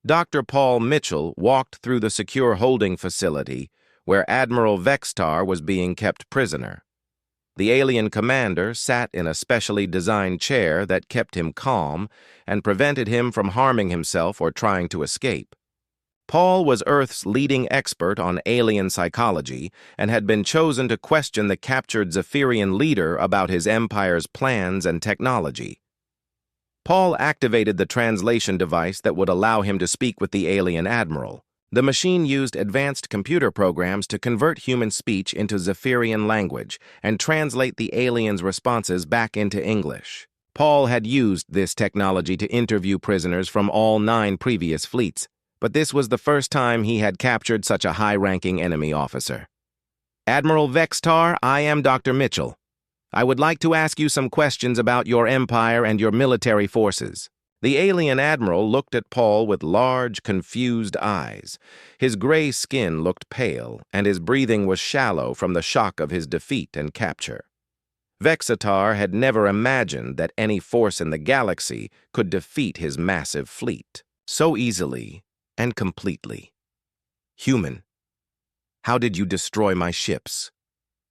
Dr. Paul Mitchell walked through the secure holding facility where Admiral Vextar was being kept prisoner. The alien commander sat in a specially designed chair that kept him calm and prevented him from harming himself or trying to escape. Paul was Earth's leading expert on alien psychology and had been chosen to question the captured Zephyrian leader about his empire's plans and technology. Paul activated the translation device that would allow him to speak with the alien admiral. The machine used advanced computer programs to convert human speech into Zephyrian language and translate the alien's responses back into English. Paul had used this technology to interview prisoners from all 9 previous fleets, but this was the first time he had captured such a high-ranking enemy officer. "Admiral Vextar, I am Dr. Mitchell. I would like to ask you some questions about your empire and your military forces." The alien admiral looked at Paul with large, confused eyes. His gray skin looked pale, and his breathing was shallow from the shock of his defeat and capture. Vexatar had never imagined that any force in the galaxy could defeat his massive fleet so easily and completely. "Human, how did you destroy my ships?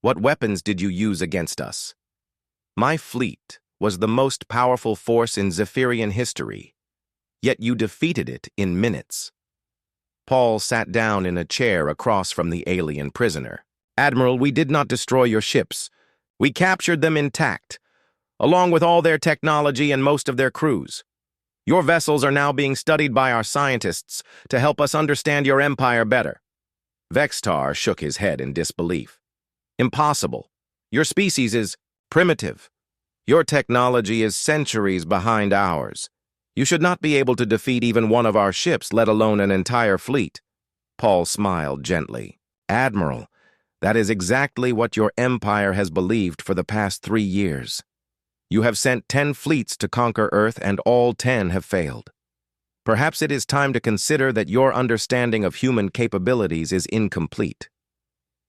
What weapons did you use against us? My fleet was the most powerful force in Zephyrian history, yet you defeated it in minutes." Paul sat down in a chair across from the alien prisoner. "Admiral, we did not destroy your ships. We captured them intact, along with all their technology and most of their crews. Your vessels are now being studied by our scientists to help us understand your empire better." Vextar shook his head in disbelief. "Impossible. Your species is primitive. Your technology is centuries behind ours. You should not be able to defeat even one of our ships, let alone an entire fleet." Paul smiled gently. "Admiral, that is exactly what your empire has believed for the past 3 years. You have sent 10 fleets to conquer Earth, and all 10 have failed. Perhaps it is time to consider that your understanding of human capabilities is incomplete.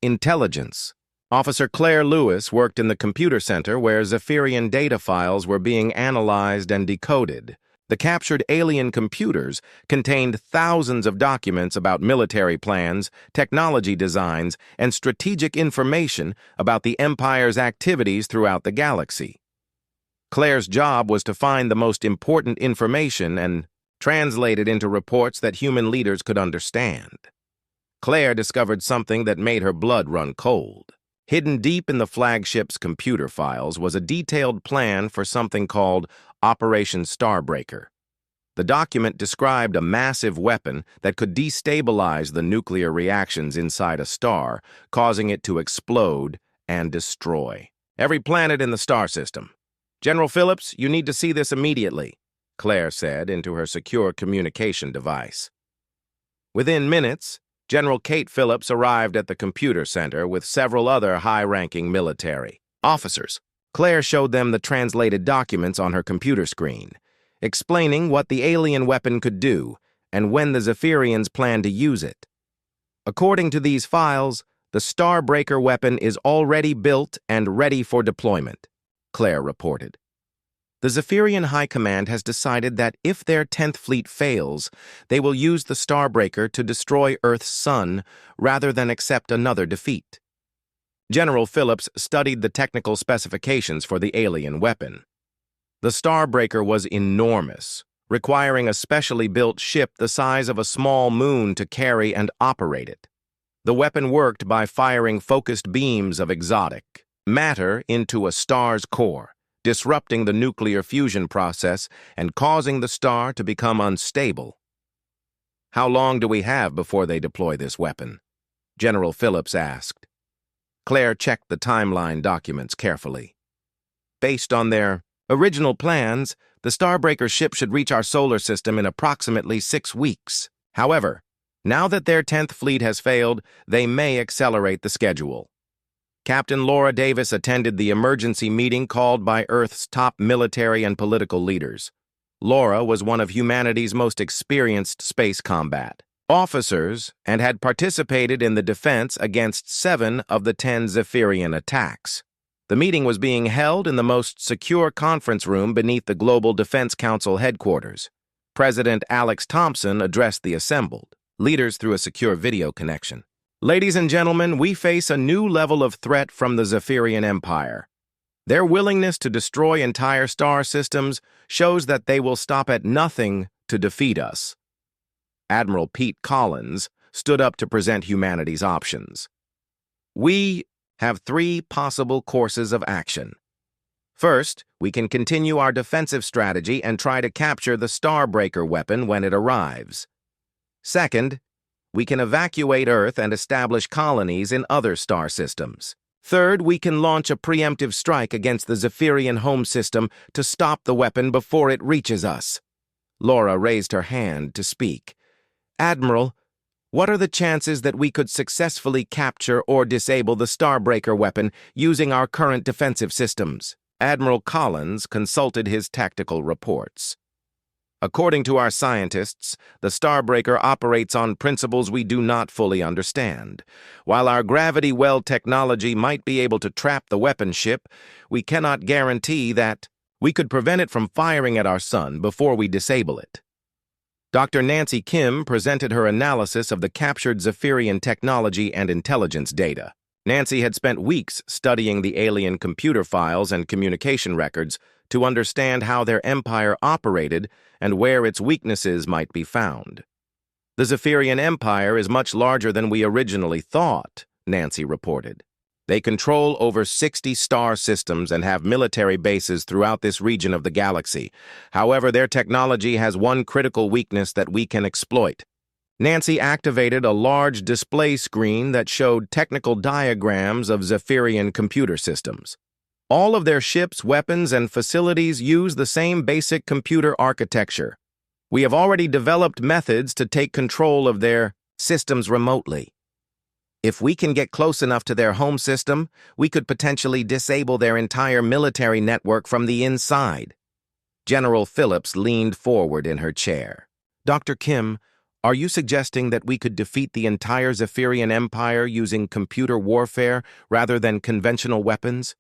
Intelligence. Officer Claire Lewis worked in the computer center where Zephyrian data files were being analyzed and decoded. The captured alien computers contained thousands of documents about military plans, technology designs, and strategic information about the Empire's activities throughout the galaxy. Claire's job was to find the most important information and translate it into reports that human leaders could understand. Claire discovered something that made her blood run cold. Hidden deep in the flagship's computer files was a detailed plan for something called Operation Starbreaker. The document described a massive weapon that could destabilize the nuclear reactions inside a star, causing it to explode and destroy every planet in the star system. "General Phillips, you need to see this immediately," Claire said into her secure communication device. Within minutes, General Kate Phillips arrived at the computer center with several other high-ranking military officers. Claire showed them the translated documents on her computer screen, explaining what the alien weapon could do and when the Zephyrians planned to use it. "According to these files, the Starbreaker weapon is already built and ready for deployment," Claire reported. "The Zephyrian High Command has decided that if their 10th Fleet fails, they will use the Starbreaker to destroy Earth's sun rather than accept another defeat." General Phillips studied the technical specifications for the alien weapon. The Starbreaker was enormous, requiring a specially built ship the size of a small moon to carry and operate it. The weapon worked by firing focused beams of exotic matter into a star's core, disrupting the nuclear fusion process and causing the star to become unstable. "How long do we have before they deploy this weapon?" General Phillips asked. Claire checked the timeline documents carefully. "Based on their original plans, the Starbreaker ship should reach our solar system in approximately 6 weeks. However, now that their 10th Fleet has failed, they may accelerate the schedule." Captain Laura Davis attended the emergency meeting called by Earth's top military and political leaders. Laura was one of humanity's most experienced space combat officers and had participated in the defense against 7 of the 10 Zephyrian attacks. The meeting was being held in the most secure conference room beneath the Global Defense Council headquarters. President Alex Thompson addressed the assembled leaders through a secure video connection. Ladies and gentlemen, we face a new level of threat from the Zephyrian Empire. Their willingness to destroy entire star systems shows that they will stop at nothing to defeat us. Admiral Pete Collins stood up to present humanity's options. We have three possible courses of action. First, we can continue our defensive strategy and try to capture the Starbreaker weapon when it arrives. Second, we can evacuate Earth and establish colonies in other star systems. Third, we can launch a preemptive strike against the Zephyrian home system to stop the weapon before it reaches us. Laura raised her hand to speak. Admiral, what are the chances that we could successfully capture or disable the Starbreaker weapon using our current defensive systems? Admiral Collins consulted his tactical reports. According to our scientists, the Starbreaker operates on principles we do not fully understand. While our gravity well technology might be able to trap the weapon ship, we cannot guarantee that we could prevent it from firing at our sun before we disable it. Dr. Nancy Kim presented her analysis of the captured Zephyrian technology and intelligence data. Nancy had spent weeks studying the alien computer files and communication records to understand how their empire operated and where its weaknesses might be found. The Zephyrian Empire is much larger than we originally thought, Nancy reported. They control over 60 star systems and have military bases throughout this region of the galaxy. However, their technology has one critical weakness that we can exploit. Nancy activated a large display screen that showed technical diagrams of Zephyrian computer systems. All of their ships, weapons, and facilities use the same basic computer architecture. We have already developed methods to take control of their systems remotely. If we can get close enough to their home system, we could potentially disable their entire military network from the inside. General Phillips leaned forward in her chair. Dr. Kim, are you suggesting that we could defeat the entire Zephyrian Empire using computer warfare rather than conventional weapons?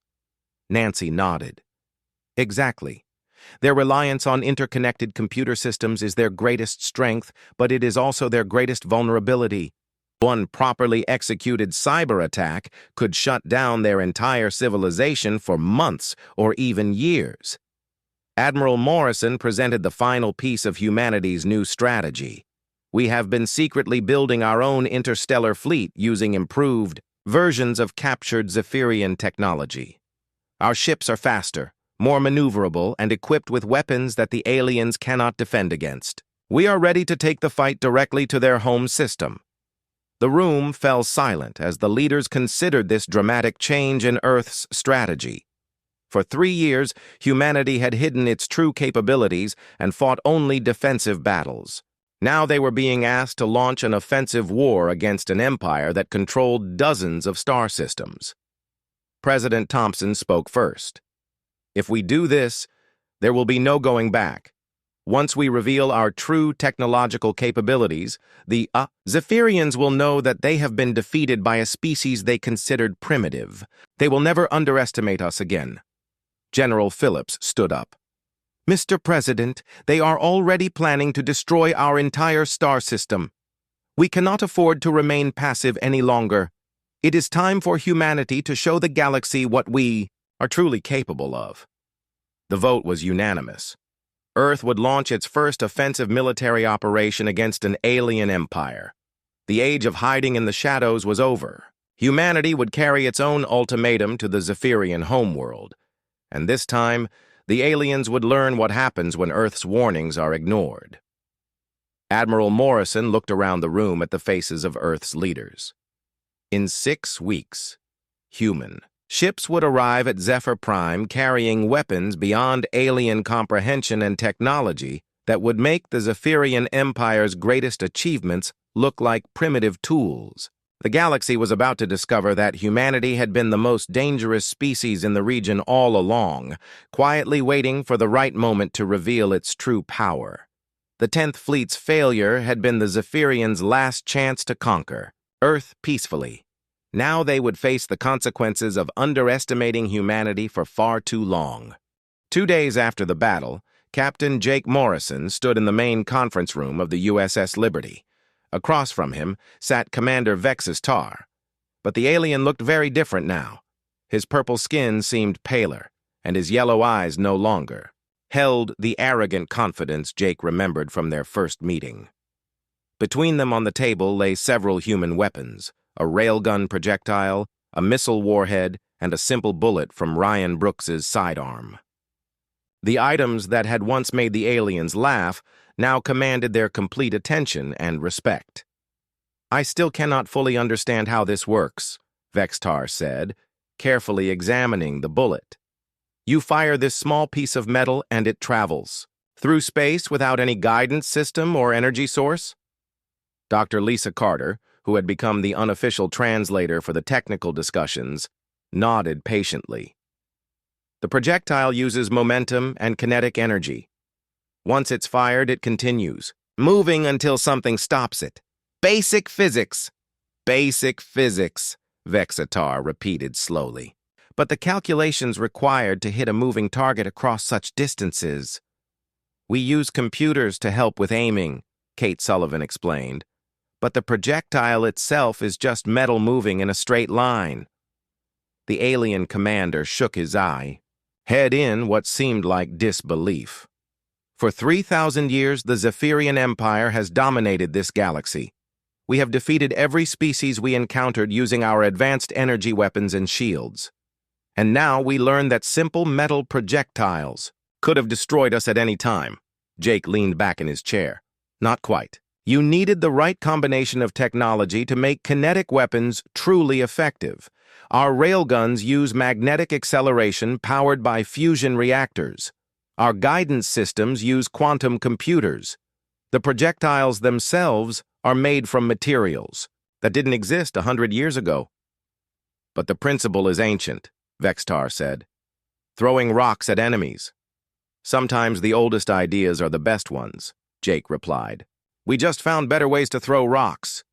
Nancy nodded. Exactly. Their reliance on interconnected computer systems is their greatest strength, but it is also their greatest vulnerability. One properly executed cyber attack could shut down their entire civilization for months or even years. Admiral Morrison presented the final piece of humanity's new strategy. We have been secretly building our own interstellar fleet using improved versions of captured Zephyrian technology. Our ships are faster, more maneuverable, and equipped with weapons that the aliens cannot defend against. We are ready to take the fight directly to their home system. The room fell silent as the leaders considered this dramatic change in Earth's strategy. For 3 years, humanity had hidden its true capabilities and fought only defensive battles. Now they were being asked to launch an offensive war against an empire that controlled dozens of star systems. President Thompson spoke first. If we do this, there will be no going back. Once we reveal our true technological capabilities, the Zephyrians will know that they have been defeated by a species they considered primitive. They will never underestimate us again. General Phillips stood up. Mr. President, they are already planning to destroy our entire star system. We cannot afford to remain passive any longer. It is time for humanity to show the galaxy what we are truly capable of. The vote was unanimous. Earth would launch its first offensive military operation against an alien empire. The age of hiding in the shadows was over. Humanity would carry its own ultimatum to the Zephyrian homeworld. And this time, the aliens would learn what happens when Earth's warnings are ignored. Admiral Morrison looked around the room at the faces of Earth's leaders. In 6 weeks, human ships would arrive at Zephyr Prime carrying weapons beyond alien comprehension and technology that would make the Zephyrian Empire's greatest achievements look like primitive tools. The galaxy was about to discover that humanity had been the most dangerous species in the region all along, quietly waiting for the right moment to reveal its true power. The 10th Fleet's failure had been the Zephyrians' last chance to conquer Earth peacefully. Now they would face the consequences of underestimating humanity for far too long. 2 days after the battle, Captain Jake Morrison stood in the main conference room of the USS Liberty. Across from him sat Commander Vexus Tar. But the alien looked very different now. His purple skin seemed paler, and his yellow eyes no longer held the arrogant confidence Jake remembered from their first meeting. Between them on the table lay several human weapons, a railgun projectile, a missile warhead, and a simple bullet from Ryan Brooks's sidearm. The items that had once made the aliens laugh now commanded their complete attention and respect. "I still cannot fully understand how this works," Vextar said, carefully examining the bullet. "You fire this small piece of metal and it travels through space without any guidance system or energy source?" Dr. Lisa Carter, who had become the unofficial translator for the technical discussions, nodded patiently. "The projectile uses momentum and kinetic energy. Once it's fired, it continues, moving until something stops it. Basic physics." "Basic physics," Vexatar repeated slowly. "But the calculations required to hit a moving target across such distances." "We use computers to help with aiming," Kate Sullivan explained. "But the projectile itself is just metal moving in a straight line." The alien commander shook his eye, head in what seemed like disbelief. "For 3,000 years, the Zephyrian Empire has dominated this galaxy. We have defeated every species we encountered using our advanced energy weapons and shields. And now we learn that simple metal projectiles could have destroyed us at any time." Jake leaned back in his chair. "Not quite. You needed the right combination of technology to make kinetic weapons truly effective. Our railguns use magnetic acceleration powered by fusion reactors. Our guidance systems use quantum computers. The projectiles themselves are made from materials that didn't exist 100 years ago." "But the principle is ancient," Vextar said. "Throwing rocks at enemies. Sometimes the oldest ideas are the best ones," Jake replied. "We just found better ways to throw rocks."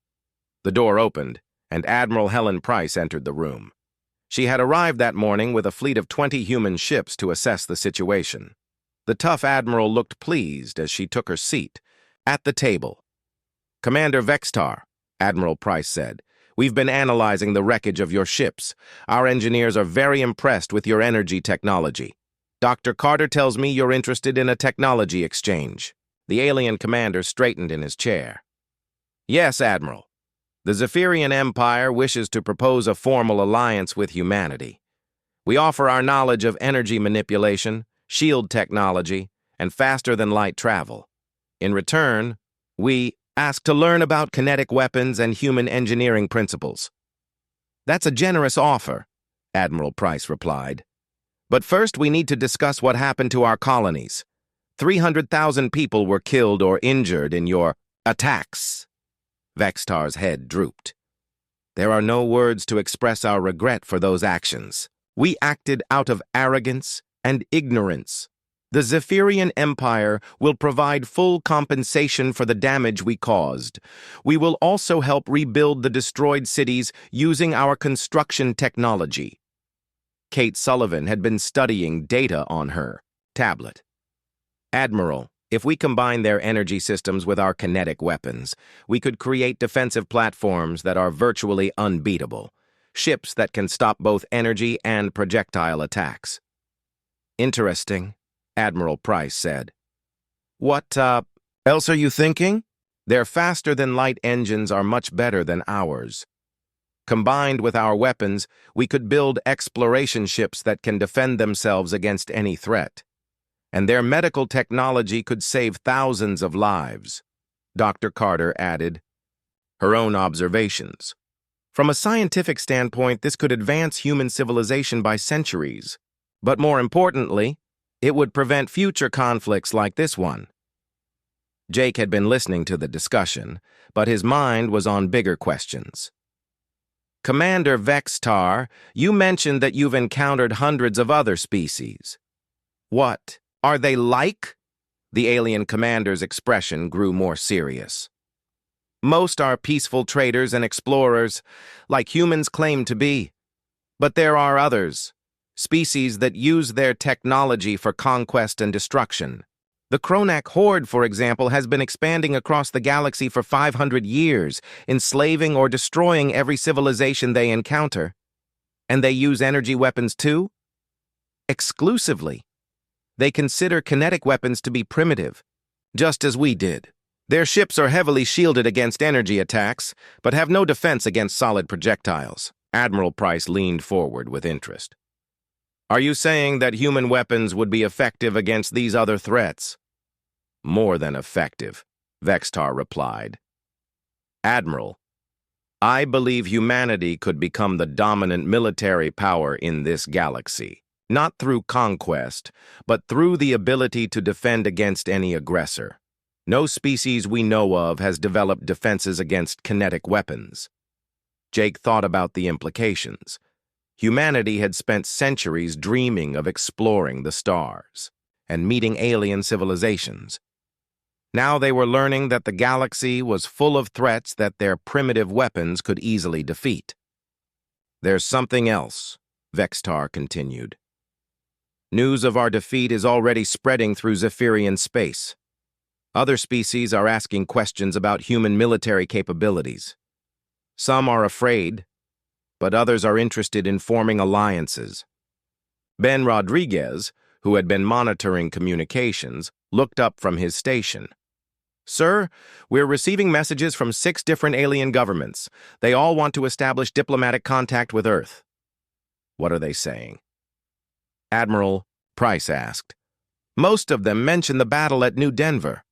The door opened, and Admiral Helen Price entered the room. She had arrived that morning with a fleet of 20 human ships to assess the situation. The tough admiral looked pleased as she took her seat at the table. "Commander Vextar," Admiral Price said, "we've been analyzing the wreckage of your ships. Our engineers are very impressed with your energy technology. Dr. Carter tells me you're interested in a technology exchange." The alien commander straightened in his chair. "Yes, Admiral. The Zephyrian Empire wishes to propose a formal alliance with humanity. We offer our knowledge of energy manipulation, shield technology, and faster-than-light travel. In return, we ask to learn about kinetic weapons and human engineering principles." "That's a generous offer," Admiral Price replied. "But first we need to discuss what happened to our colonies. 300,000 people were killed or injured in your attacks." Vextar's head drooped. "There are no words to express our regret for those actions. We acted out of arrogance and ignorance. The Zephyrian Empire will provide full compensation for the damage we caused. We will also help rebuild the destroyed cities using our construction technology." Kate Sullivan had been studying data on her tablet. "Admiral, if we combine their energy systems with our kinetic weapons, we could create defensive platforms that are virtually unbeatable, ships that can stop both energy and projectile attacks." "Interesting," Admiral Price said. "What else are you thinking?" "Their faster-than-light engines are much better than ours. Combined with our weapons, we could build exploration ships that can defend themselves against any threat. And their medical technology could save thousands of lives," Dr. Carter added her own observations. "From a scientific standpoint, this could advance human civilization by centuries. But more importantly, it would prevent future conflicts like this one." Jake had been listening to the discussion, but his mind was on bigger questions. "Commander Vextar, you mentioned that you've encountered hundreds of other species. What are they like?" The alien commander's expression grew more serious. "Most are peaceful traders and explorers, like humans claim to be. But there are others, species that use their technology for conquest and destruction. The Kronak horde, for example, has been expanding across the galaxy for 500 years, enslaving or destroying every civilization they encounter. And they use energy weapons too? Exclusively. They consider kinetic weapons to be primitive, just as we did. Their ships are heavily shielded against energy attacks, but have no defense against solid projectiles. Admiral Price leaned forward with interest. Are you saying that human weapons would be effective against these other threats? More than effective, Vextar replied. Admiral, I believe humanity could become the dominant military power in this galaxy, not through conquest, but through the ability to defend against any aggressor. No species we know of has developed defenses against kinetic weapons. Jake thought about the implications. Humanity had spent centuries dreaming of exploring the stars and meeting alien civilizations. Now they were learning that the galaxy was full of threats that their primitive weapons could easily defeat. There's something else, Vextar continued. News of our defeat is already spreading through Zephyrian space. Other species are asking questions about human military capabilities. Some are afraid, but others are interested in forming alliances. Ben Rodriguez, who had been monitoring communications, looked up from his station. Sir, we're receiving messages from 6 different alien governments. They all want to establish diplomatic contact with Earth. What are they saying? Admiral Price asked. Most of them mention the battle at New Denver.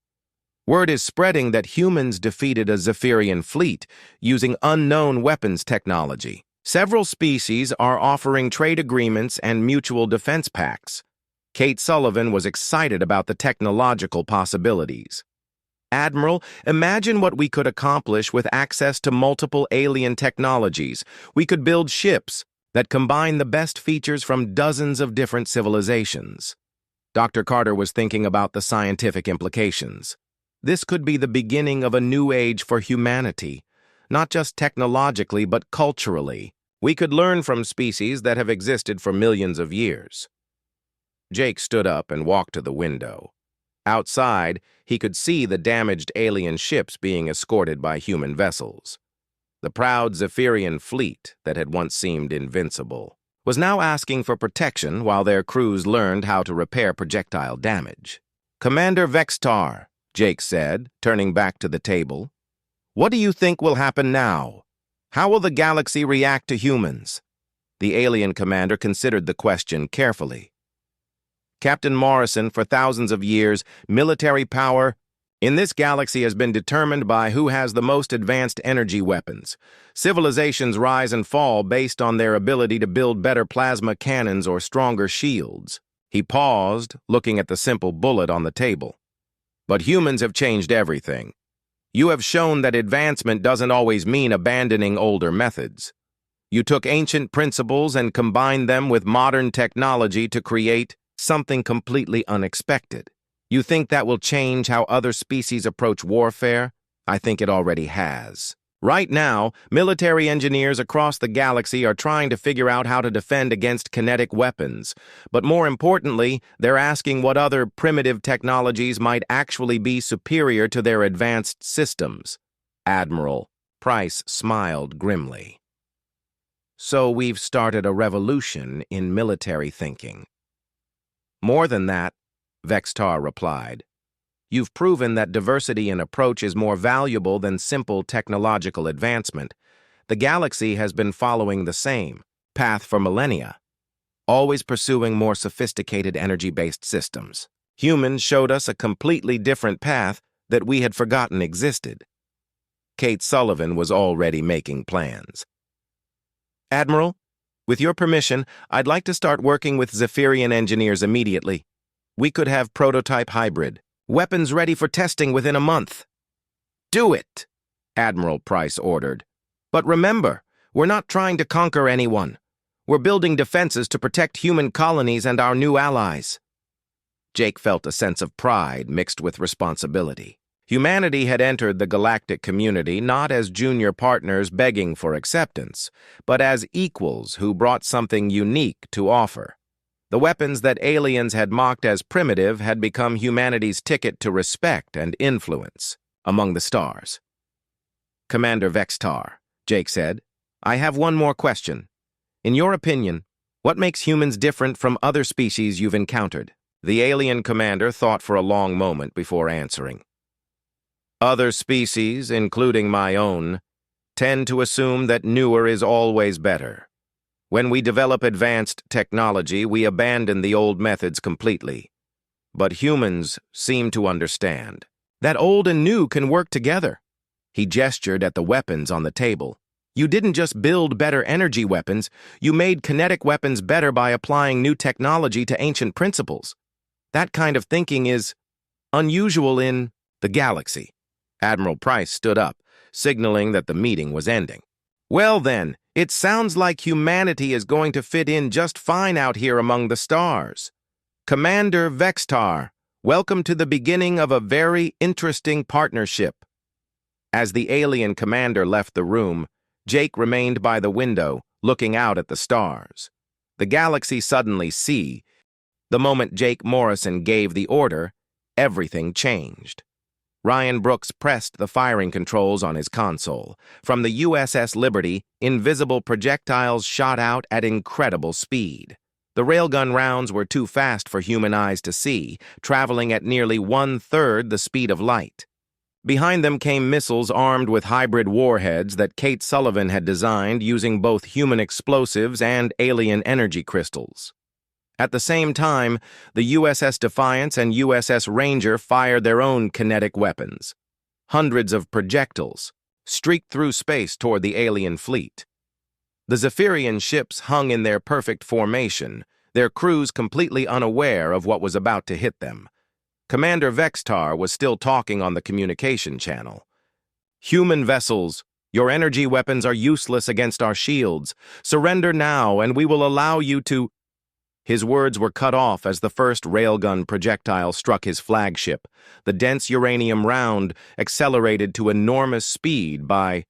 Word is spreading that humans defeated a Zephyrian fleet using unknown weapons technology. Several species are offering trade agreements and mutual defense pacts. Kate Sullivan was excited about the technological possibilities. Admiral, imagine what we could accomplish with access to multiple alien technologies. We could build ships that combine the best features from dozens of different civilizations. Dr. Carter was thinking about the scientific implications. This could be the beginning of a new age for humanity, not just technologically but culturally. We could learn from species that have existed for millions of years. Jake stood up and walked to the window. Outside, he could see the damaged alien ships being escorted by human vessels. The proud Zephyrian fleet that had once seemed invincible was now asking for protection while their crews learned how to repair projectile damage. Commander Vextar, Jake said, turning back to the table. What do you think will happen now? How will the galaxy react to humans? The alien commander considered the question carefully. Captain Morrison, for thousands of years, military power in this galaxy has been determined by who has the most advanced energy weapons. Civilizations rise and fall based on their ability to build better plasma cannons or stronger shields. He paused, looking at the simple bullet on the table. But humans have changed everything. You have shown that advancement doesn't always mean abandoning older methods. You took ancient principles and combined them with modern technology to create something completely unexpected. You think that will change how other species approach warfare? I think it already has. Right now, military engineers across the galaxy are trying to figure out how to defend against kinetic weapons. But more importantly, they're asking what other primitive technologies might actually be superior to their advanced systems. Admiral Price smiled grimly. So we've started a revolution in military thinking. More than that, Vextar replied. You've proven that diversity in approach is more valuable than simple technological advancement. The galaxy has been following the same path for millennia, always pursuing more sophisticated energy-based systems. Humans showed us a completely different path that we had forgotten existed. Kate Sullivan was already making plans. Admiral, with your permission, I'd like to start working with Zephyrian engineers immediately. We could have prototype hybrid weapons ready for testing within a month. Do it, Admiral Price ordered. But remember, we're not trying to conquer anyone. We're building defenses to protect human colonies and our new allies. Jake felt a sense of pride mixed with responsibility. Humanity had entered the galactic community not as junior partners begging for acceptance, but as equals who brought something unique to offer. The weapons that aliens had mocked as primitive had become humanity's ticket to respect and influence among the stars. "Commander Vextar," Jake said, "I have one more question. In your opinion, what makes humans different from other species you've encountered?" The alien commander thought for a long moment before answering. "Other species, including my own, tend to assume that newer is always better. When we develop advanced technology, we abandon the old methods completely. But humans seem to understand that old and new can work together." He gestured at the weapons on the table. "You didn't just build better energy weapons, you made kinetic weapons better by applying new technology to ancient principles. That kind of thinking is unusual in the galaxy." Admiral Price stood up, signaling that the meeting was ending. "Well then, it sounds like humanity is going to fit in just fine out here among the stars. Commander Vextar, welcome to the beginning of a very interesting partnership." As the alien commander left the room, Jake remained by the window, looking out at the stars. The galaxy suddenly see. The moment Jake Morrison gave the order, everything changed. Ryan Brooks pressed the firing controls on his console. From the USS Liberty, invisible projectiles shot out at incredible speed. The railgun rounds were too fast for human eyes to see, traveling at nearly 1/3 the speed of light. Behind them came missiles armed with hybrid warheads that Kate Sullivan had designed using both human explosives and alien energy crystals. At the same time, the USS Defiance and USS Ranger fired their own kinetic weapons. Hundreds of projectiles streaked through space toward the alien fleet. The Zephyrian ships hung in their perfect formation, their crews completely unaware of what was about to hit them. Commander Vextar was still talking on the communication channel. "Human vessels, your energy weapons are useless against our shields. Surrender now, and we will allow you to—" His words were cut off as the first railgun projectile struck his flagship. The dense uranium round accelerated to enormous speed by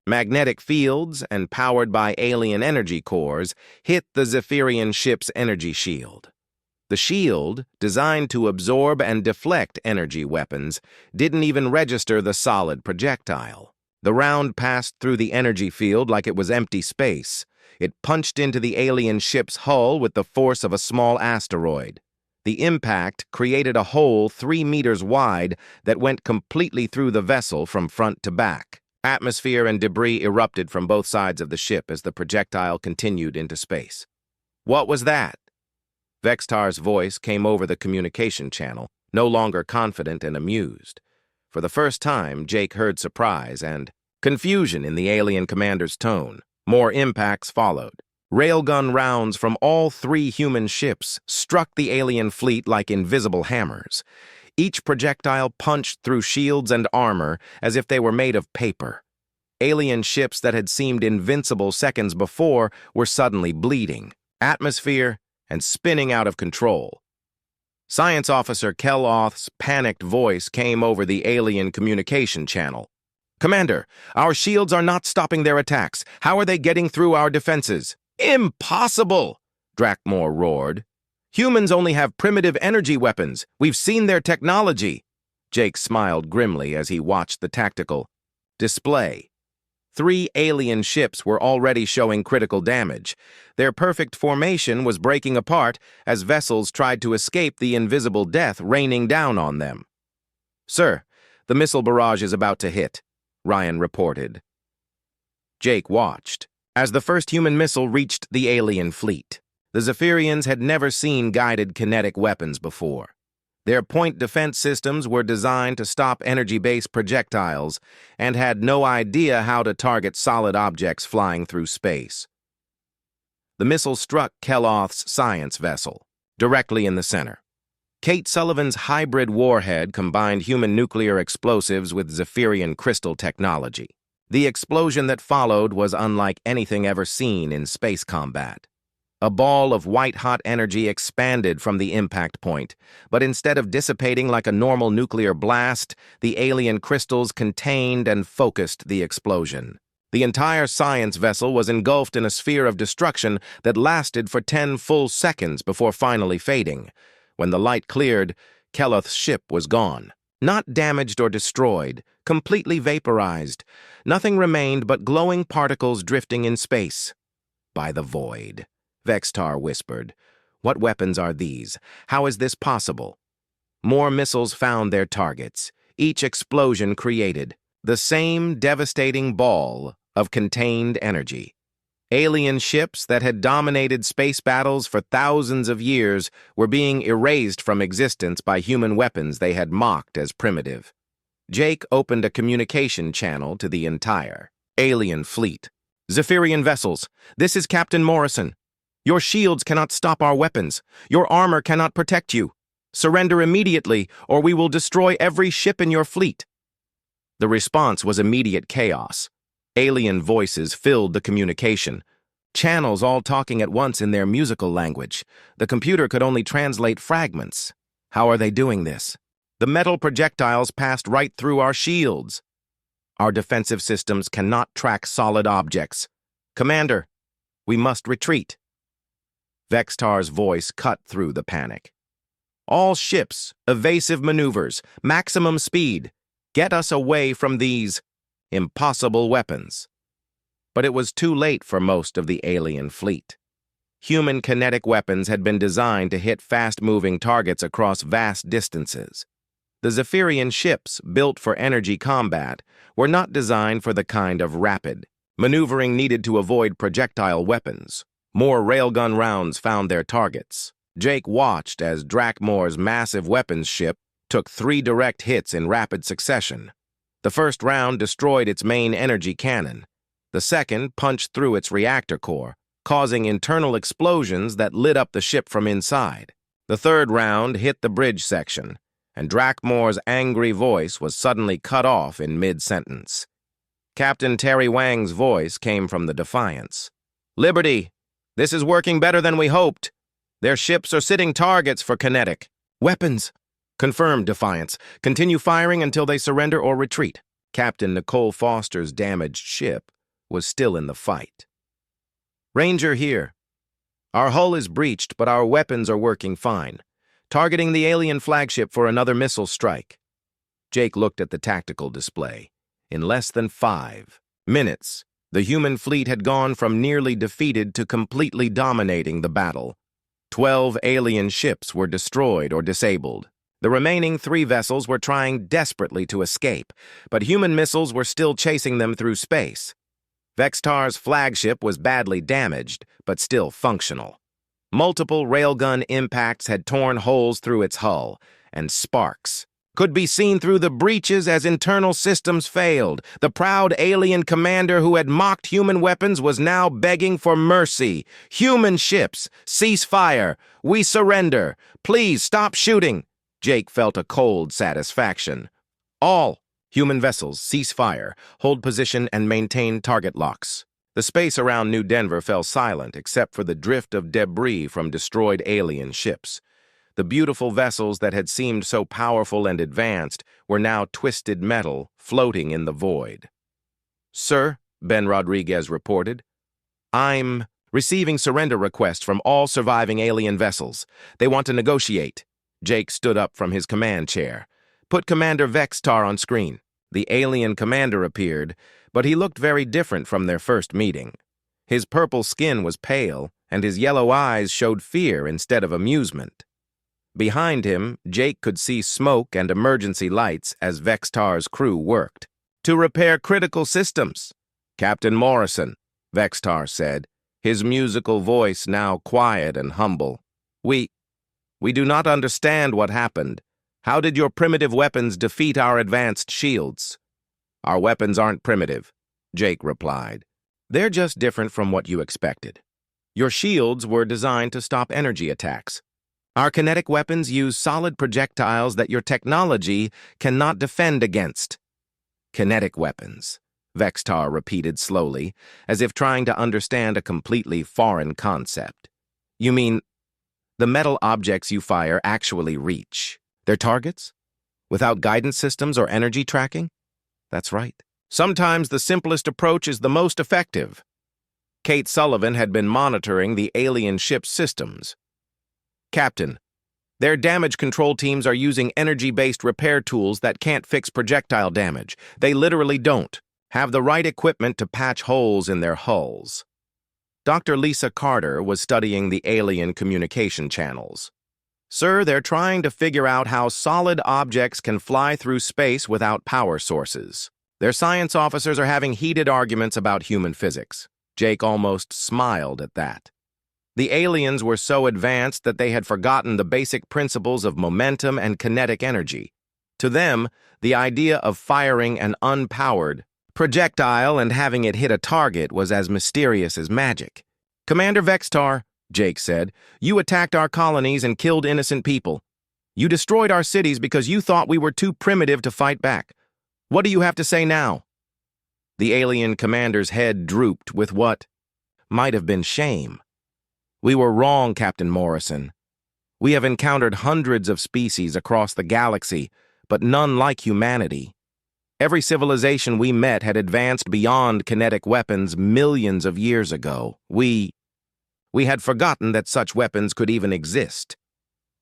magnetic fields and powered by alien energy cores, hit the Zephyrian ship's energy shield. The shield, designed to absorb and deflect energy weapons, didn't even register the solid projectile. The round passed through the energy field like it was empty space. It punched into the alien ship's hull with the force of a small asteroid. The impact created a hole 3 meters wide that went completely through the vessel from front to back. Atmosphere and debris erupted from both sides of the ship as the projectile continued into space. "What was that?" Vextar's voice came over the communication channel, no longer confident and amused. For the first time, Jake heard surprise and confusion in the alien commander's tone. More impacts followed. Railgun rounds from all 3 human ships struck the alien fleet like invisible hammers. Each projectile punched through shields and armor as if they were made of paper. Alien ships that had seemed invincible seconds before were suddenly bleeding, atmosphere, and spinning out of control. Science Officer Keloth's panicked voice came over the alien communication channel. "Commander, our shields are not stopping their attacks. How are they getting through our defenses?" "Impossible!" Drakmor roared. "Humans only have primitive energy weapons. We've seen their technology." Jake smiled grimly as he watched the tactical display. 3 alien ships were already showing critical damage. Their perfect formation was breaking apart as vessels tried to escape the invisible death raining down on them. "Sir, the missile barrage is about to hit," Ryan reported. Jake watched as the first human missile reached the alien fleet. The Zephyrians had never seen guided kinetic weapons before. Their point defense systems were designed to stop energy-based projectiles and had no idea how to target solid objects flying through space. The missile struck Keloth's science vessel, directly in the center. Kate Sullivan's hybrid warhead combined human nuclear explosives with Zephyrian crystal technology. The explosion that followed was unlike anything ever seen in space combat. A ball of white-hot energy expanded from the impact point, but instead of dissipating like a normal nuclear blast, the alien crystals contained and focused the explosion. The entire science vessel was engulfed in a sphere of destruction that lasted for 10 full seconds before finally fading. When the light cleared, Keloth's ship was gone. Not damaged or destroyed, completely vaporized. Nothing remained but glowing particles drifting in space. By the void, Vextar whispered. What weapons are these? How is this possible? More missiles found their targets. Each explosion created the same devastating ball of contained energy. Alien ships that had dominated space battles for thousands of years were being erased from existence by human weapons they had mocked as primitive. Jake opened a communication channel to the entire alien fleet. Zephyrian vessels, this is Captain Morrison. Your shields cannot stop our weapons. Your armor cannot protect you. Surrender immediately, or we will destroy every ship in your fleet. The response was immediate chaos. Alien voices filled the communication. Channels all talking at once in their musical language. The computer could only translate fragments. How are they doing this? The metal projectiles passed right through our shields. Our defensive systems cannot track solid objects. Commander, we must retreat. Vextar's voice cut through the panic. All ships, evasive maneuvers, maximum speed. Get us away from these impossible weapons. But it was too late for most of the alien fleet. Human kinetic weapons had been designed to hit fast-moving targets across vast distances. The Zephyrian ships, built for energy combat, were not designed for the kind of rapid maneuvering needed to avoid projectile weapons. More railgun rounds found their targets. Jake watched as Drakmor's massive weapons ship took 3 direct hits in rapid succession. The first round destroyed its main energy cannon. The second punched through its reactor core, causing internal explosions that lit up the ship from inside. The third round hit the bridge section, and Drakmor's angry voice was suddenly cut off in mid-sentence. Captain Terry Wang's voice came from the Defiance. Liberty, this is working better than we hoped. Their ships are sitting targets for kinetic weapons. Confirmed, Defiance. Continue firing until they surrender or retreat. Captain Nicole Foster's damaged ship was still in the fight. Ranger here. Our hull is breached, but our weapons are working fine. Targeting the alien flagship for another missile strike. Jake looked at the tactical display. In less than 5 minutes, the human fleet had gone from nearly defeated to completely dominating the battle. 12 alien ships were destroyed or disabled. The remaining 3 vessels were trying desperately to escape, but human missiles were still chasing them through space. Vextar's flagship was badly damaged, but still functional. Multiple railgun impacts had torn holes through its hull, and sparks could be seen through the breaches as internal systems failed. The proud alien commander who had mocked human weapons was now begging for mercy. Human ships, cease fire. We surrender. Please stop shooting. Jake felt a cold satisfaction. All human vessels cease fire, hold position, and maintain target locks. The space around New Denver fell silent except for the drift of debris from destroyed alien ships. The beautiful vessels that had seemed so powerful and advanced were now twisted metal, floating in the void. Sir, Ben Rodriguez reported, I'm receiving surrender requests from all surviving alien vessels. They want to negotiate. Jake stood up from his command chair. Put Commander Vextar on screen. The alien commander appeared, but he looked very different from their first meeting. His purple skin was pale, and his yellow eyes showed fear instead of amusement. Behind him, Jake could see smoke and emergency lights as Vextar's crew worked. To repair critical systems. Captain Morrison, Vextar said, his musical voice now quiet and humble. We do not understand what happened. How did your primitive weapons defeat our advanced shields? Our weapons aren't primitive, Jake replied. They're just different from what you expected. Your shields were designed to stop energy attacks. Our kinetic weapons use solid projectiles that your technology cannot defend against. Kinetic weapons, Vextar repeated slowly, as if trying to understand a completely foreign concept. You mean the metal objects you fire actually reach their targets? Without guidance systems or energy tracking? That's right. Sometimes the simplest approach is the most effective. Kate Sullivan had been monitoring the alien ship's systems. Captain, their damage control teams are using energy-based repair tools that can't fix projectile damage. They literally don't have the right equipment to patch holes in their hulls. Dr. Lisa Carter was studying the alien communication channels. Sir, they're trying to figure out how solid objects can fly through space without power sources. Their science officers are having heated arguments about human physics. Jake almost smiled at that. The aliens were so advanced that they had forgotten the basic principles of momentum and kinetic energy. To them, the idea of firing an unpowered projectile and having it hit a target was as mysterious as magic. Commander Vextar, Jake said, you attacked our colonies and killed innocent people. You destroyed our cities because you thought we were too primitive to fight back. What do you have to say now? The alien commander's head drooped with what might have been shame. We were wrong, Captain Morrison. We have encountered hundreds of species across the galaxy, but none like humanity. Every civilization we met had advanced beyond kinetic weapons millions of years ago. We had forgotten that such weapons could even exist.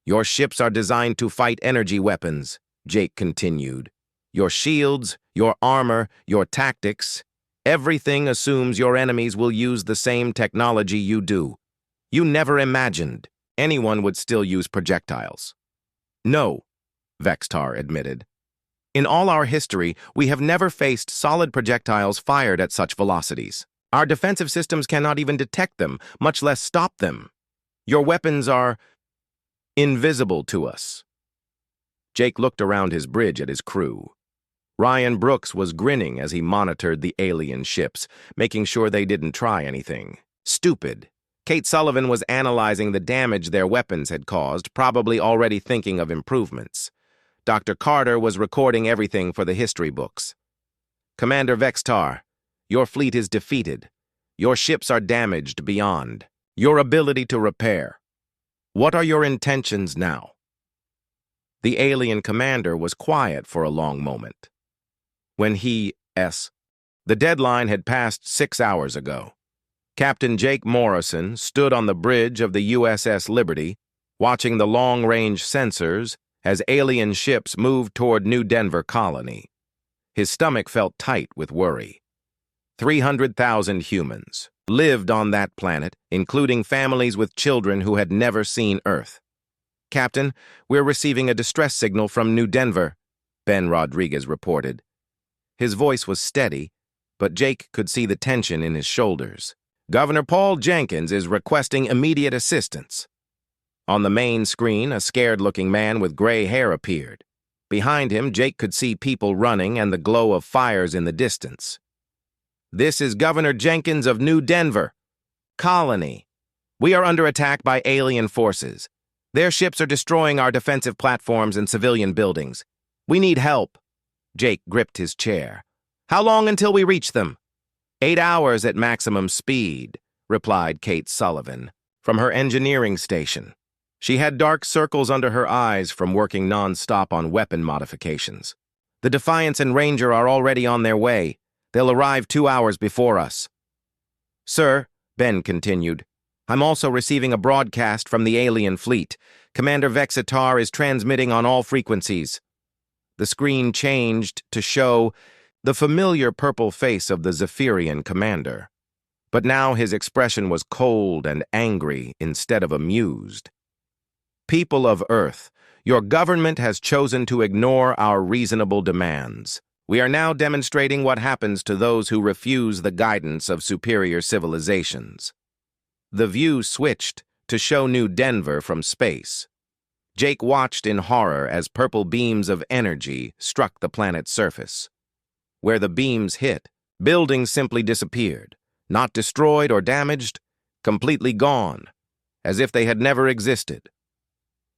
Your ships are designed to fight energy weapons, Jake continued. Your shields, your armor, your tactics, everything assumes your enemies will use the same technology you do. You never imagined anyone would still use projectiles. No, Vextar admitted. In all our history, we have never faced solid projectiles fired at such velocities. Our defensive systems cannot even detect them, much less stop them. Your weapons are invisible to us. Jake looked around his bridge at his crew. Ryan Brooks was grinning as he monitored the alien ships, making sure they didn't try anything stupid. Kate Sullivan was analyzing the damage their weapons had caused, probably already thinking of improvements. Dr. Carter was recording everything for the history books. Commander Vextar, your fleet is defeated. Your ships are damaged beyond your ability to repair. What are your intentions now? The alien commander was quiet for a long moment. When the deadline had passed 6 hours ago. Captain Jake Morrison stood on the bridge of the USS Liberty, watching the long-range sensors as alien ships moved toward New Denver colony. His stomach felt tight with worry. 300,000 humans lived on that planet, including families with children who had never seen Earth. Captain, we're receiving a distress signal from New Denver, Ben Rodriguez reported. His voice was steady, but Jake could see the tension in his shoulders. Governor Paul Jenkins is requesting immediate assistance. On the main screen, a scared-looking man with gray hair appeared. Behind him, Jake could see people running and the glow of fires in the distance. This is Governor Jenkins of New Denver. Colony. We are under attack by alien forces. Their ships are destroying our defensive platforms and civilian buildings. We need help. Jake gripped his chair. How long until we reach them? 8 hours at maximum speed, replied Kate Sullivan, from her engineering station. She had dark circles under her eyes from working non-stop on weapon modifications. The Defiance and Ranger are already on their way. They'll arrive 2 hours before us. Sir, Ben continued, I'm also receiving a broadcast from the alien fleet. Commander Vextar is transmitting on all frequencies. The screen changed to show the familiar purple face of the Zephyrian commander. But now his expression was cold and angry instead of amused. People of Earth, your government has chosen to ignore our reasonable demands. We are now demonstrating what happens to those who refuse the guidance of superior civilizations. The view switched to show New Denver from space. Jake watched in horror as purple beams of energy struck the planet's surface. Where the beams hit, buildings simply disappeared, not destroyed or damaged, completely gone, as if they had never existed.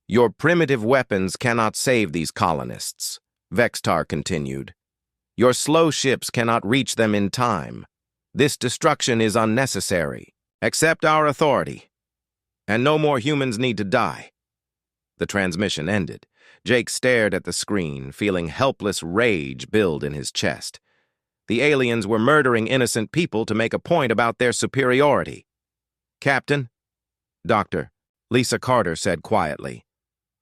Your primitive weapons cannot save these colonists, Vextar continued. Your slow ships cannot reach them in time. This destruction is unnecessary. Accept our authority. And no more humans need to die. The transmission ended. Jake stared at the screen, feeling helpless rage build in his chest. The aliens were murdering innocent people to make a point about their superiority. "Captain?" "Doctor," Lisa Carter said quietly.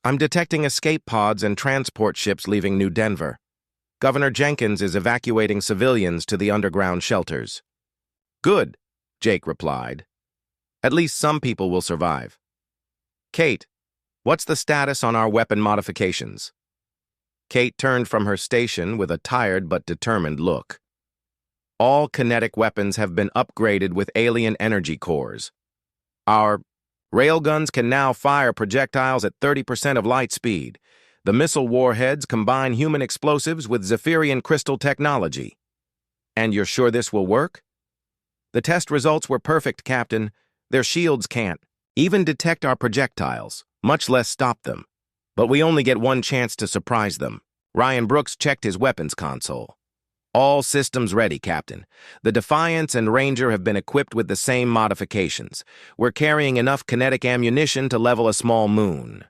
"I'm detecting escape pods and transport ships leaving New Denver. Governor Jenkins is evacuating civilians to the underground shelters." "Good," Jake replied. "At least some people will survive." "Kate, what's the status on our weapon modifications?" Kate turned from her station with a tired but determined look. "All kinetic weapons have been upgraded with alien energy cores. Our railguns can now fire projectiles at 30% of light speed. The missile warheads combine human explosives with Zephyrian crystal technology." "And you're sure this will work?" "The test results were perfect, Captain. Their shields can't even detect our projectiles, much less stop them. But we only get one chance to surprise them." Ryan Brooks checked his weapons console. "All systems ready, Captain. The Defiance and Ranger have been equipped with the same modifications. We're carrying enough kinetic ammunition to level a small moon."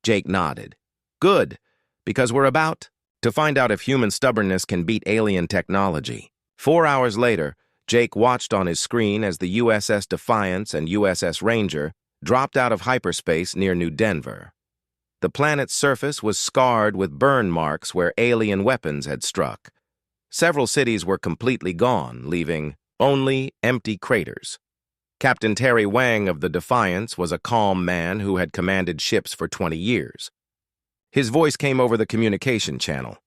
Jake nodded. "Good, because we're about to find out if human stubbornness can beat alien technology." 4 hours later, Jake watched on his screen as the USS Defiance and USS Ranger dropped out of hyperspace near New Denver. The planet's surface was scarred with burn marks where alien weapons had struck. Several cities were completely gone, leaving only empty craters. Captain Terry Wang of the Defiance was a calm man who had commanded ships for 20 years. His voice came over the communication channel.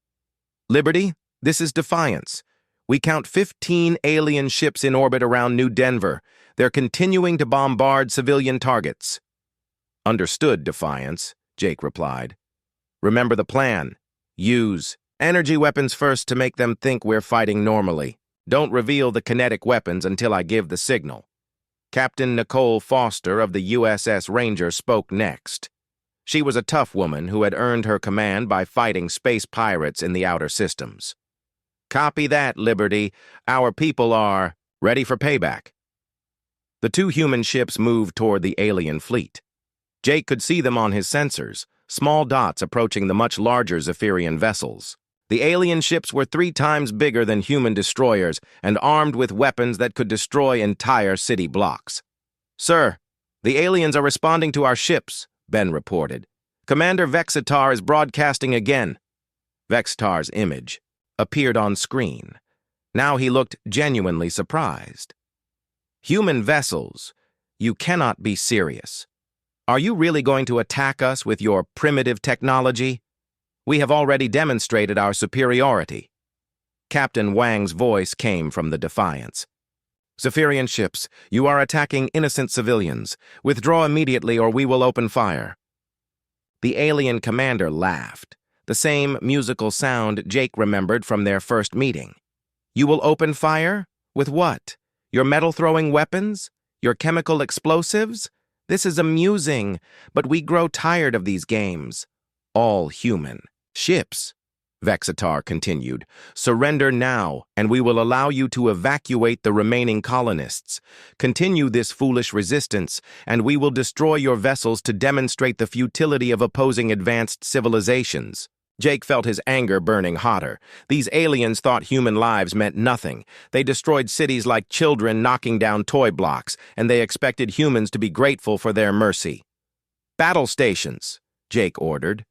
"Liberty, this is Defiance. We count 15 alien ships in orbit around New Denver. They're continuing to bombard civilian targets." "Understood, Defiance," Jake replied. "Remember the plan. Use energy weapons first to make them think we're fighting normally. Don't reveal the kinetic weapons until I give the signal." Captain Nicole Foster of the USS Ranger spoke next. She was a tough woman who had earned her command by fighting space pirates in the outer systems. "Copy that, Liberty. Our people are ready for payback." The two human ships moved toward the alien fleet. Jake could see them on his sensors, small dots approaching the much larger Zephyrian vessels. The alien ships were 3 times bigger than human destroyers and armed with weapons that could destroy entire city blocks. "Sir, the aliens are responding to our ships," Ben reported. "Commander Vexitar is broadcasting again." Vexitar's image appeared on screen. Now he looked genuinely surprised. "Human vessels, you cannot be serious. Are you really going to attack us with your primitive technology? We have already demonstrated our superiority." Captain Wang's voice came from the Defiance. "Zephyrian ships, you are attacking innocent civilians. Withdraw immediately or we will open fire." The alien commander laughed, the same musical sound Jake remembered from their first meeting. "You will open fire? With what? Your metal-throwing weapons? Your chemical explosives? This is amusing, but we grow tired of these games. All human ships," Vexitar continued, "surrender now, and we will allow you to evacuate the remaining colonists. Continue this foolish resistance, and we will destroy your vessels to demonstrate the futility of opposing advanced civilizations." Jake felt his anger burning hotter. These aliens thought human lives meant nothing. They destroyed cities like children knocking down toy blocks, and they expected humans to be grateful for their mercy. "Battle stations," Jake ordered.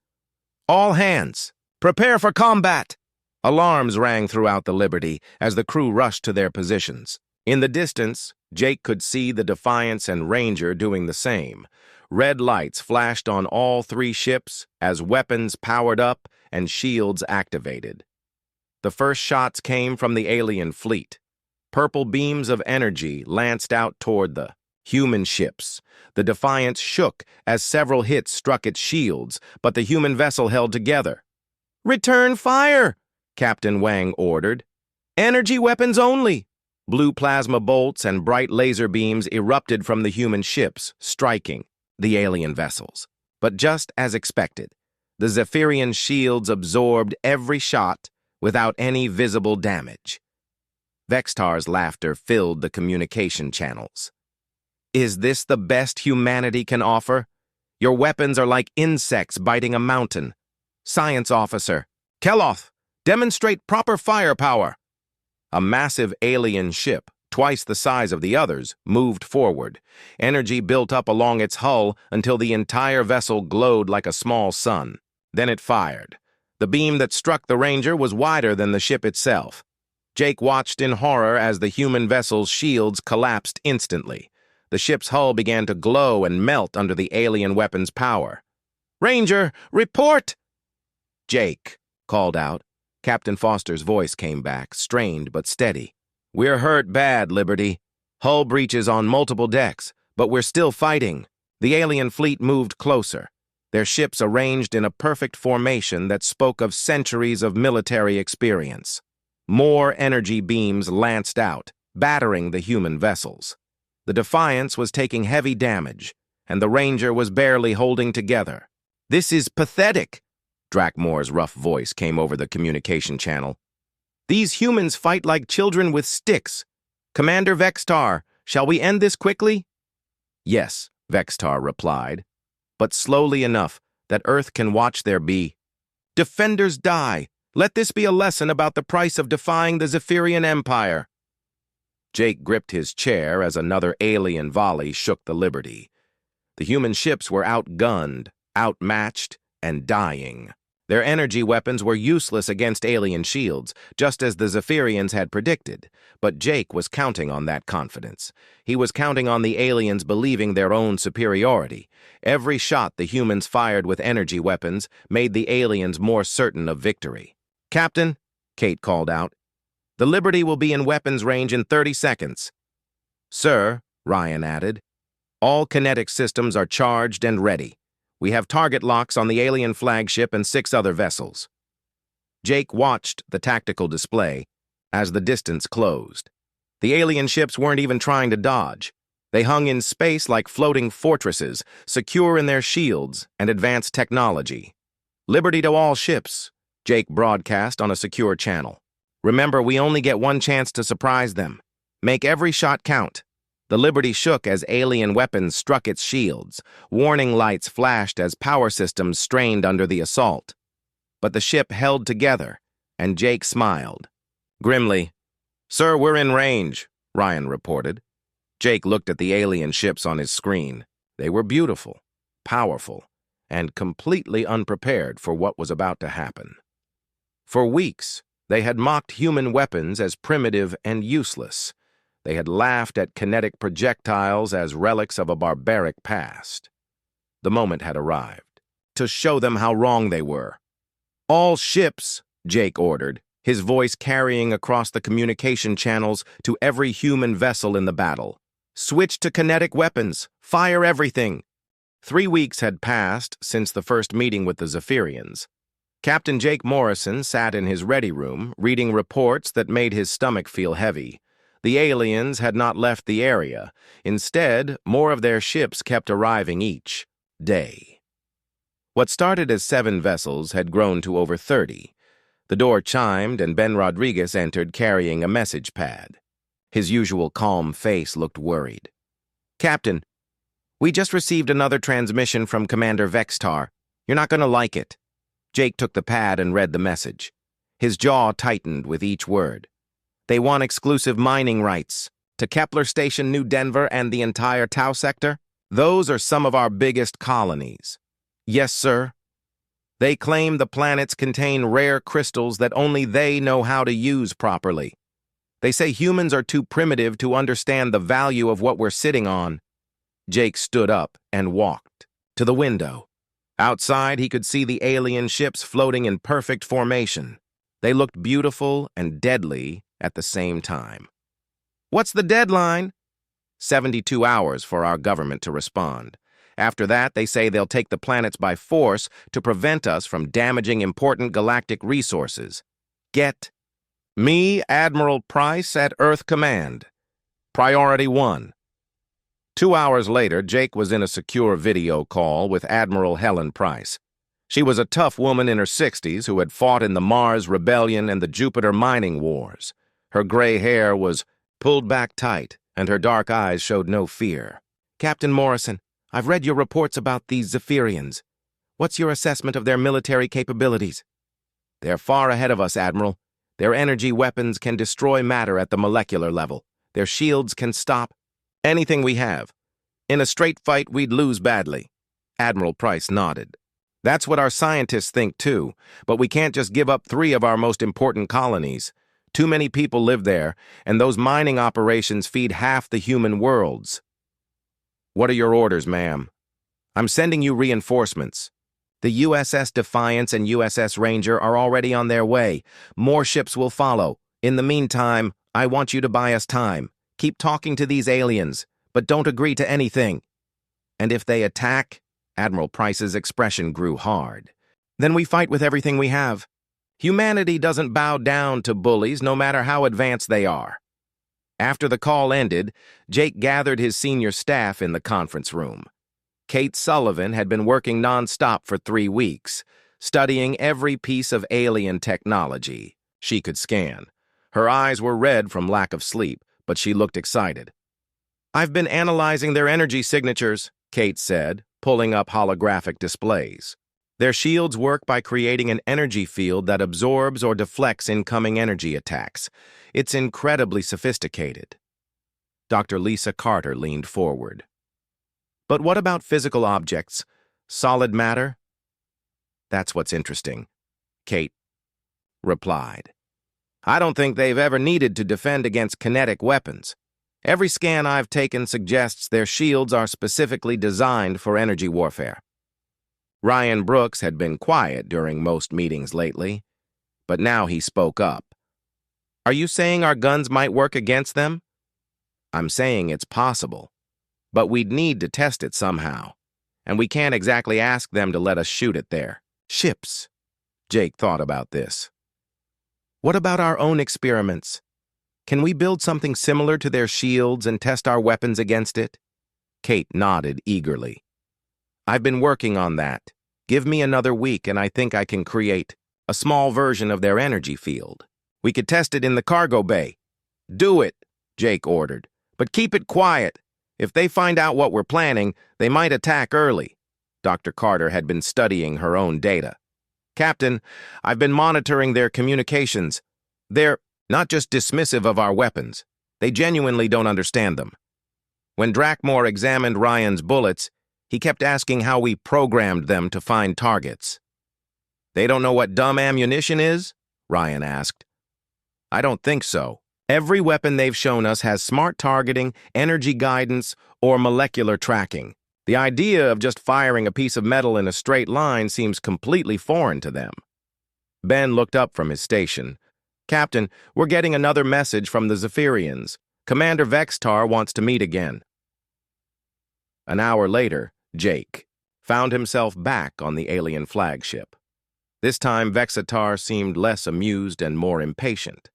"All hands, prepare for combat!" Alarms rang throughout the Liberty as the crew rushed to their positions. In the distance, Jake could see the Defiance and Ranger doing the same. Red lights flashed on all 3 ships as weapons powered up and shields activated. The first shots came from the alien fleet. Purple beams of energy lanced out toward the human ships. The Defiance shook as several hits struck its shields, but the human vessel held together. "Return fire!" Captain Wang ordered. "Energy weapons only!" Blue plasma bolts and bright laser beams erupted from the human ships, striking the alien vessels. But just as expected, the Zephyrian shields absorbed every shot without any visible damage. Vexitar's laughter filled the communication channels. "Is this the best humanity can offer? Your weapons are like insects biting a mountain. Science officer, Keloth, demonstrate proper firepower." A massive alien ship, twice the size of the others, moved forward. Energy built up along its hull until the entire vessel glowed like a small sun. Then it fired. The beam that struck the Ranger was wider than the ship itself. Jake watched in horror as the human vessel's shields collapsed instantly. The ship's hull began to glow and melt under the alien weapon's power. "Ranger, report!" "Jake," called out. Captain Foster's voice came back, strained but steady. "We're hurt bad, Liberty. Hull breaches on multiple decks, but we're still fighting." The alien fleet moved closer, their ships arranged in a perfect formation that spoke of centuries of military experience. More energy beams lanced out, battering the human vessels. The Defiance was taking heavy damage, and the Ranger was barely holding together. "This is pathetic," Drakmore's rough voice came over the communication channel. "These humans fight like children with sticks. Commander Vextar, shall we end this quickly?" "Yes," Vextar replied, "but slowly enough that Earth can watch there be. Defenders die. Let this be a lesson about the price of defying the Zephyrian Empire." Jake gripped his chair as another alien volley shook the Liberty. The human ships were outgunned, outmatched, and dying. Their energy weapons were useless against alien shields, just as the Zephyrians had predicted, but Jake was counting on that confidence. He was counting on the aliens believing their own superiority. Every shot the humans fired with energy weapons made the aliens more certain of victory. "Captain," Kate called out, "the Liberty will be in weapons range in 30 seconds. "Sir," Ryan added, "all kinetic systems are charged and ready. We have target locks on the alien flagship and 6 other vessels." Jake watched the tactical display as the distance closed. The alien ships weren't even trying to dodge. They hung in space like floating fortresses, secure in their shields and advanced technology. "Liberty to all ships," Jake broadcast on a secure channel. "Remember, we only get one chance to surprise them. Make every shot count." The Liberty shook as alien weapons struck its shields. Warning lights flashed as power systems strained under the assault. But the ship held together, and Jake smiled. Grimly, "Sir, we're in range," Ryan reported. Jake looked at the alien ships on his screen. They were beautiful, powerful, and completely unprepared for what was about to happen. For weeks, they had mocked human weapons as primitive and useless. They had laughed at kinetic projectiles as relics of a barbaric past. The moment had arrived to show them how wrong they were. "All ships," Jake ordered, his voice carrying across the communication channels to every human vessel in the battle. "Switch to kinetic weapons. Fire everything." 3 weeks had passed since the first meeting with the Zephyrians. Captain Jake Morrison sat in his ready room, reading reports that made his stomach feel heavy. The aliens had not left the area. Instead, more of their ships kept arriving each day. What started as 7 vessels had grown to over 30. The door chimed and Ben Rodriguez entered carrying a message pad. His usual calm face looked worried. "Captain, we just received another transmission from Commander Vextar. You're not going to like it." Jake took the pad and read the message. His jaw tightened with each word. "They want exclusive mining rights to Kepler Station, New Denver, and the entire Tau sector. Those are some of our biggest colonies." "Yes, sir." "They claim the planets contain rare crystals that only they know how to use properly. They say humans are too primitive to understand the value of what we're sitting on." Jake stood up and walked to the window. Outside, he could see the alien ships floating in perfect formation. They looked beautiful and deadly at the same time. "What's the deadline?" 72 hours for our government to respond. After that, they say they'll take the planets by force to prevent us from damaging important galactic resources. Get me, Admiral Price, at Earth Command. Priority 1. 2 hours later, Jake was in a secure video call with Admiral Helen Price. She was a tough woman in her 60s who had fought in the Mars Rebellion and the Jupiter mining wars. Her gray hair was pulled back tight, and her dark eyes showed no fear. "Captain Morrison, I've read your reports about these Zephyrians. What's your assessment of their military capabilities?" "They're far ahead of us, Admiral. Their energy weapons can destroy matter at the molecular level. Their shields can stop anything we have. In a straight fight, we'd lose badly. Admiral Price nodded. That's what our scientists think too, but we can't just give up 3 of our most important colonies. Too many people live there, and those mining operations feed half the human worlds. What are your orders, ma'am? I'm sending you reinforcements. The USS Defiance and USS Ranger are already on their way. More ships will follow. In the meantime, I want you to buy us time. Keep talking to these aliens, but don't agree to anything. And if they attack, Admiral Price's expression grew hard. Then we fight with everything we have. Humanity doesn't bow down to bullies, no matter how advanced they are. After the call ended, Jake gathered his senior staff in the conference room. Kate Sullivan had been working non-stop for 3 weeks, studying every piece of alien technology she could scan. Her eyes were red from lack of sleep, but she looked excited. I've been analyzing their energy signatures, Kate said, pulling up holographic displays. Their shields work by creating an energy field that absorbs or deflects incoming energy attacks. It's incredibly sophisticated. Dr. Lisa Carter leaned forward. But what about physical objects? Solid matter? That's what's interesting, Kate replied. I don't think they've ever needed to defend against kinetic weapons. Every scan I've taken suggests their shields are specifically designed for energy warfare. Ryan Brooks had been quiet during most meetings lately, but now he spoke up. Are you saying our guns might work against them? I'm saying it's possible, but we'd need to test it somehow, and we can't exactly ask them to let us shoot at their ships. Jake thought about this. What about our own experiments? Can we build something similar to their shields and test our weapons against it? Kate nodded eagerly. I've been working on that. Give me another week and I think I can create a small version of their energy field. We could test it in the cargo bay. Do it, Jake ordered. But keep it quiet. If they find out what we're planning, they might attack early. Dr. Carter had been studying her own data. Captain, I've been monitoring their communications. They're not just dismissive of our weapons. They genuinely don't understand them. When Drakmore examined Ryan's bullets, he kept asking how we programmed them to find targets. They don't know what dumb ammunition is? Ryan asked. I don't think so. Every weapon they've shown us has smart targeting, energy guidance, or molecular tracking. The idea of just firing a piece of metal in a straight line seems completely foreign to them. Ben looked up from his station. Captain, we're getting another message from the Zephyrians. Commander Vextar wants to meet again. An hour later, Jake found himself back on the alien flagship. This time, Vexatar seemed less amused and more impatient.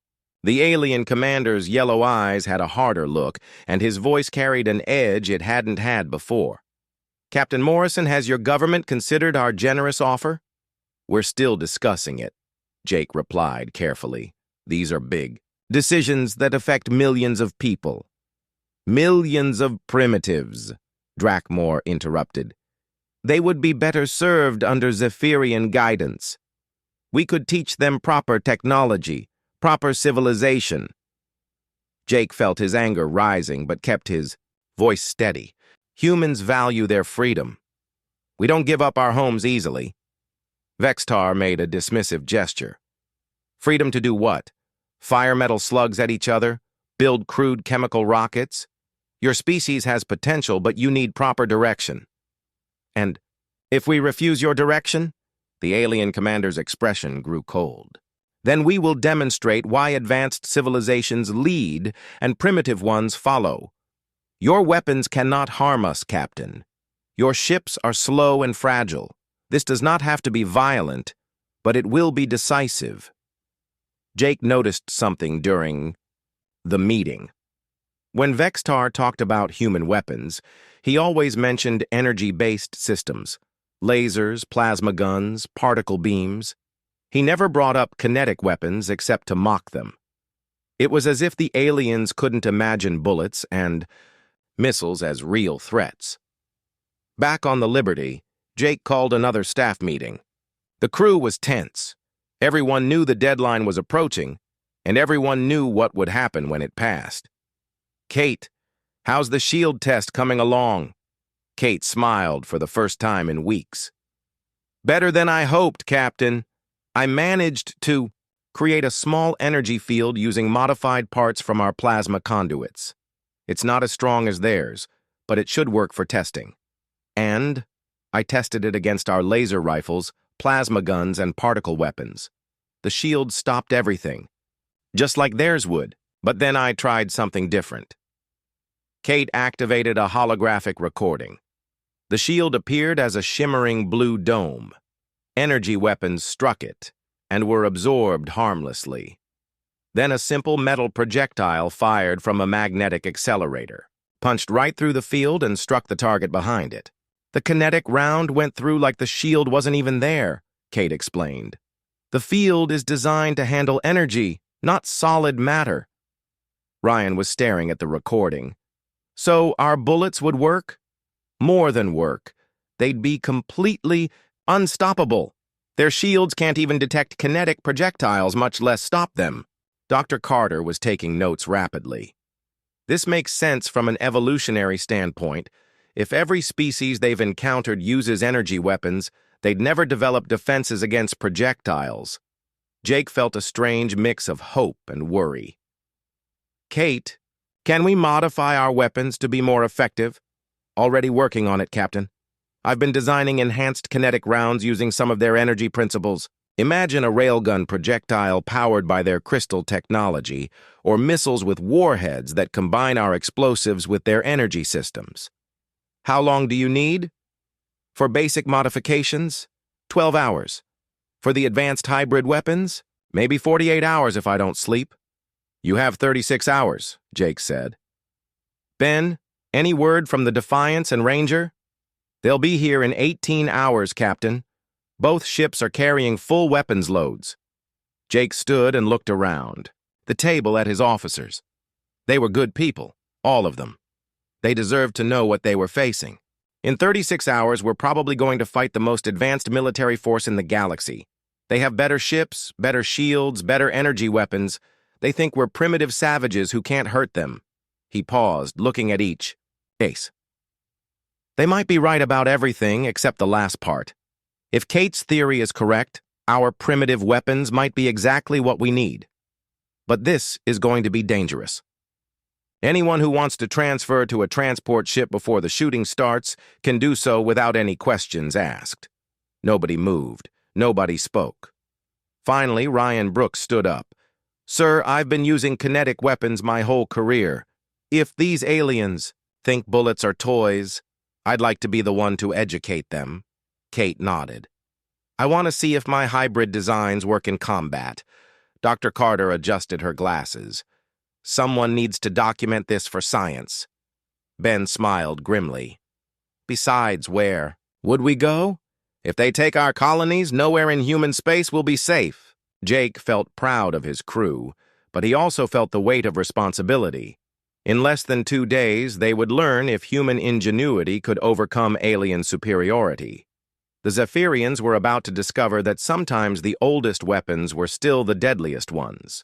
The alien commander's yellow eyes had a harder look, and his voice carried an edge it hadn't had before. Captain Morrison, has your government considered our generous offer? We're still discussing it, Jake replied carefully. These are big decisions that affect millions of people. Millions of primitives, Drakmore interrupted. They would be better served under Zephyrian guidance. We could teach them proper technology, proper civilization. Jake felt his anger rising but kept his voice steady. Humans value their freedom. We don't give up our homes easily. Vextar made a dismissive gesture. Freedom to do what? Fire metal slugs at each other? Build crude chemical rockets? Your species has potential, but you need proper direction. And if we refuse your direction? The alien commander's expression grew cold. Then we will demonstrate why advanced civilizations lead and primitive ones follow. Your weapons cannot harm us, Captain. Your ships are slow and fragile. This does not have to be violent, but it will be decisive. Jake noticed something during the meeting. When Vextar talked about human weapons, he always mentioned energy-based systems, lasers, plasma guns, particle beams. He never brought up kinetic weapons except to mock them. It was as if the aliens couldn't imagine bullets and missiles as real threats. Back on the Liberty, Jake called another staff meeting. The crew was tense. Everyone knew the deadline was approaching, and everyone knew what would happen when it passed. "Kate, how's the shield test coming along?" Kate smiled for the first time in weeks. "Better than I hoped, Captain. I managed to create a small energy field using modified parts from our plasma conduits. It's not as strong as theirs, but it should work for testing. And I tested it against our laser rifles, plasma guns, and particle weapons. The shield stopped everything, just like theirs would, but then I tried something different." Kate activated a holographic recording. The shield appeared as a shimmering blue dome. Energy weapons struck it and were absorbed harmlessly. Then a simple metal projectile fired from a magnetic accelerator, punched right through the field and struck the target behind it. "The kinetic round went through like the shield wasn't even there," Kate explained. "The field is designed to handle energy, not solid matter." Ryan was staring at the recording. "So our bullets would work?" "More than work. They'd be completely unstoppable. Their shields can't even detect kinetic projectiles, much less stop them." Dr. Carter was taking notes rapidly. "This makes sense from an evolutionary standpoint. If every species they've encountered uses energy weapons, they'd never develop defenses against projectiles." Jake felt a strange mix of hope and worry. "Kate, can we modify our weapons to be more effective?" "Already working on it, Captain. I've been designing enhanced kinetic rounds using some of their energy principles. Imagine a railgun projectile powered by their crystal technology, or missiles with warheads that combine our explosives with their energy systems." "How long do you need?" "For basic modifications, 12 hours. For the advanced hybrid weapons, maybe 48 hours if I don't sleep." "You have 36 hours, Jake said. "Ben, any word from the Defiance and Ranger?" "They'll be here in 18 hours, Captain. Both ships are carrying full weapons loads." Jake stood and looked around, the table at his officers. They were good people, all of them. They deserved to know what they were facing. "In 36 hours, we're probably going to fight the most advanced military force in the galaxy. They have better ships, better shields, better energy weapons. They think we're primitive savages who can't hurt them." He paused, looking at each. "Ace. They might be right about everything except the last part. If Kate's theory is correct, our primitive weapons might be exactly what we need. But this is going to be dangerous. Anyone who wants to transfer to a transport ship before the shooting starts can do so without any questions asked." Nobody moved. Nobody spoke. Finally, Ryan Brooks stood up. "Sir, I've been using kinetic weapons my whole career. If these aliens think bullets are toys, I'd like to be the one to educate them." Kate nodded. "I want to see if my hybrid designs work in combat." Dr. Carter adjusted her glasses. "Someone needs to document this for science." Ben smiled grimly. "Besides, where would we go? If they take our colonies, nowhere in human space will be safe." Jake felt proud of his crew, but he also felt the weight of responsibility. In less than 2 days, they would learn if human ingenuity could overcome alien superiority. The Zephyrians were about to discover that sometimes the oldest weapons were still the deadliest ones.